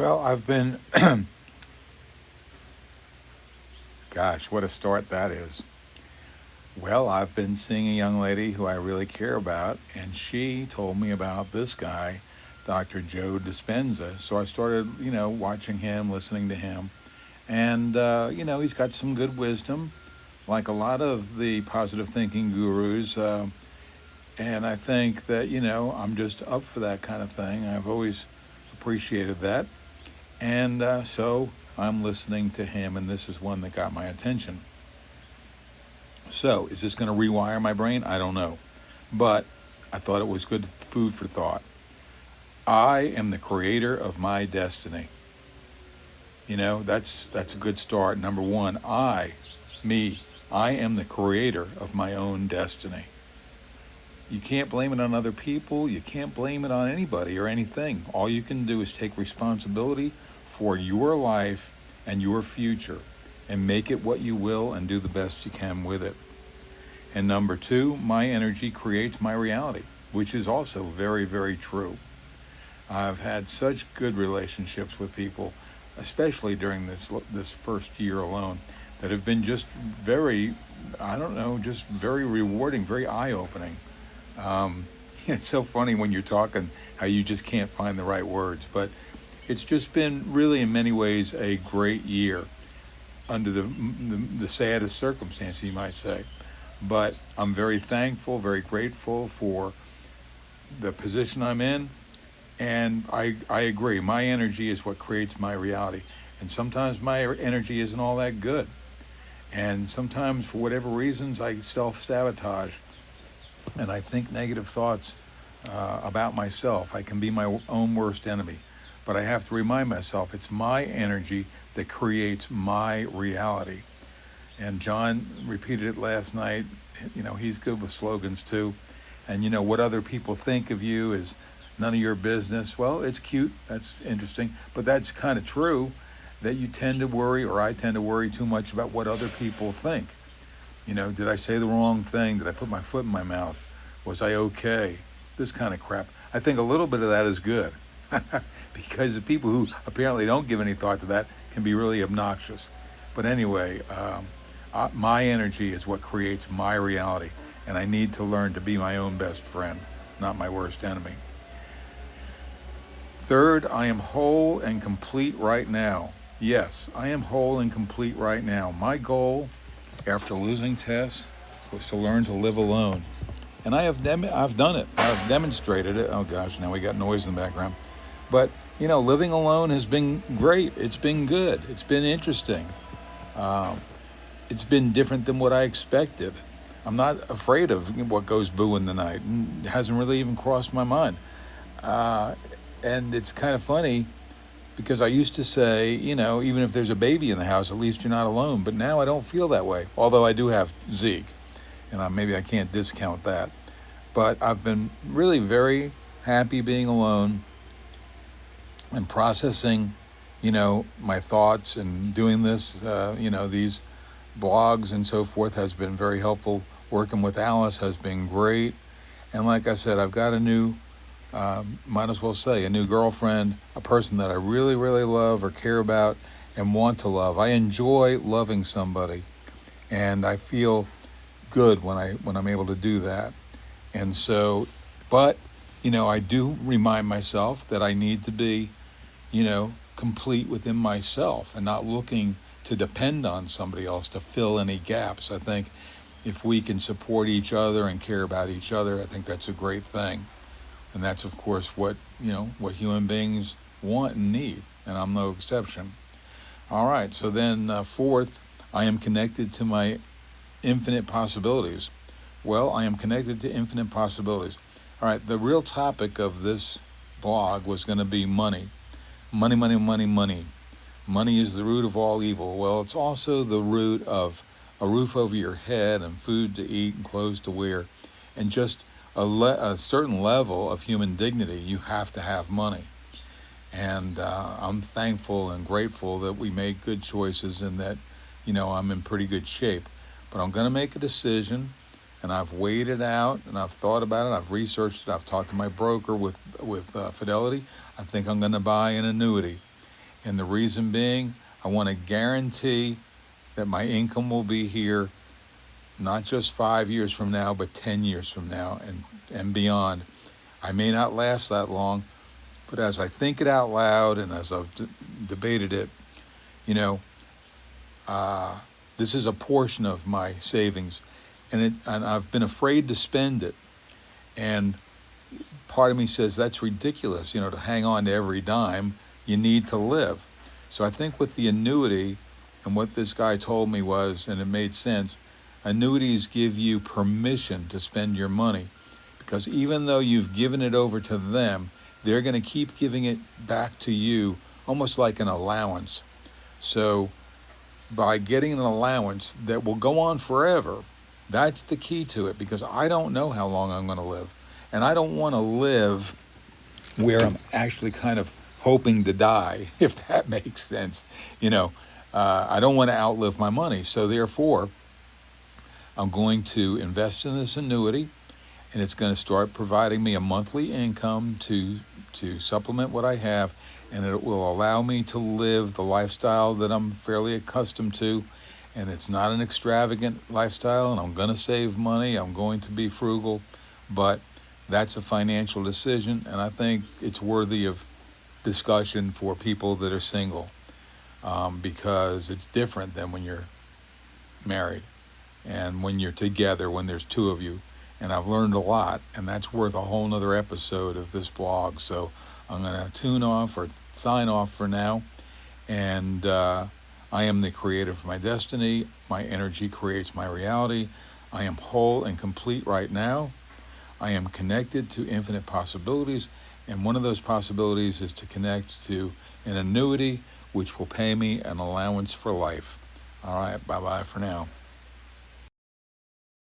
Well, I've been, gosh, what a start that is. Well, I've been seeing a young lady who I really care about, and she told me about this guy, Dr. Joe Dispenza. So I started, watching him, listening to him. And, he's got some good wisdom, like a lot of the positive thinking gurus. And I think that, I'm just up for that kind of thing. I've always appreciated that. And so I'm listening to him, and this is one that got my attention. So, is this going to rewire my brain? I don't know. But I thought it was good food for thought. I am the creator of my destiny. That's a good start. Number one, me, I am the creator of my own destiny. You can't blame it on other people. You can't blame it on anybody or anything. All you can do is take responsibility for your life and your future and make it what you will and do the best you can with it. And number two, my energy creates my reality, which is also very, very true. I've had such good relationships with people, especially during this first year alone, that have been just very, I don't know, just very rewarding, very eye opening. Um, it's so funny when you're talking how you just can't find the right words, but it's just been really, in many ways, a great year under the saddest circumstances, you might say. But I'm very thankful, very grateful for the position I'm in. And I agree. My energy is what creates my reality. And sometimes my energy isn't all that good. And sometimes, for whatever reasons, I self sabotage and I think negative thoughts about myself. I can be my own worst enemy. But I have to remind myself it's my energy that creates my reality. And John repeated it last night. He's good with slogans too. And what other people think of you is none of your business. Well, it's cute. That's interesting. But that's kind of true that you tend to worry, or I tend to worry too much about what other people think. Did I say the wrong thing? Did I put my foot in my mouth? Was I okay? This kind of crap. I think a little bit of that is good because the people who apparently don't give any thought to that can be really obnoxious. But anyway, my energy is what creates my reality, and I need to learn to be my own best friend, not my worst enemy. Third, I am whole and complete right now. Yes, I am whole and complete right now. My goal after losing Tess was to learn to live alone. And I've done it. I've demonstrated it. Oh gosh, now we got noise in the background. But, living alone has been great. It's been good. It's been interesting. Um, it's been different than what I expected. I'm not afraid of what goes boo in the night. It hasn't really even crossed my mind. Uh, and it's kind of funny because I used to say, even if there's a baby in the house, at least you're not alone. But now I don't feel that way. Although I do have Zeke, and maybe I can't discount that. But I've been really very happy being alone and processing, my thoughts and doing this, these blogs and so forth has been very helpful. Working with Alice has been great. And like I said, I've got a new, might as well say, a new girlfriend, a person that I really, really love or care about and want to love. I enjoy loving somebody, and I feel good when I'm able to do that. And so, but I do remind myself that I need to be, complete within myself and not looking to depend on somebody else to fill any gaps. I think if we can support each other and care about each other, I think that's a great thing. And that's, of course, what human beings want and need. And I'm no exception. All right. So then, fourth, I am connected to my infinite possibilities. Well, I am connected to infinite possibilities. All right. The real topic of this blog was going to be money. Money, money, money, money. Money is the root of all evil. Well, it's also the root of a roof over your head and food to eat and clothes to wear and just a certain level of human dignity. You have to have money. And I'm thankful and grateful that we made good choices and that, I'm in pretty good shape. But I'm going to make a decision, and I've weighed it out, and I've thought about it. I've researched it. I've talked to my broker with Fidelity. I think I'm going to buy an annuity. And the reason being, I want to guarantee that my income will be here not just 5 years from now, but 10 years from now and beyond. I may not last that long, but as I think it out loud and as I've debated it, you know, this is a portion of my savings, and I've been afraid to spend it. And part of me says that's ridiculous, to hang on to every dime. You need to live. So I think with the annuity, and what this guy told me was, and it made sense, annuities give you permission to spend your money, because even though you've given it over to them, they're going to keep giving it back to you almost like an allowance. So by getting an allowance that will go on forever, that's the key to it, because I don't know how long I'm going to live. And I don't want to live where I'm actually kind of hoping to die, if that makes sense. I don't want to outlive my money. So therefore, I'm going to invest in this annuity, and it's going to start providing me a monthly income to supplement what I have, and it will allow me to live the lifestyle that I'm fairly accustomed to. And it's not an extravagant lifestyle, and I'm going to save money. I'm going to be frugal, but that's a financial decision, and I think it's worthy of discussion for people that are single, because it's different than when you're married and when you're together, when there's two of you. And I've learned a lot, and that's worth a whole nother episode of this blog. So I'm going to tune off or sign off for now. And I am the creator of my destiny. My energy creates my reality. I am whole and complete right now. I am connected to infinite possibilities, and one of those possibilities is to connect to an annuity which will pay me an allowance for life. All right, bye-bye for now.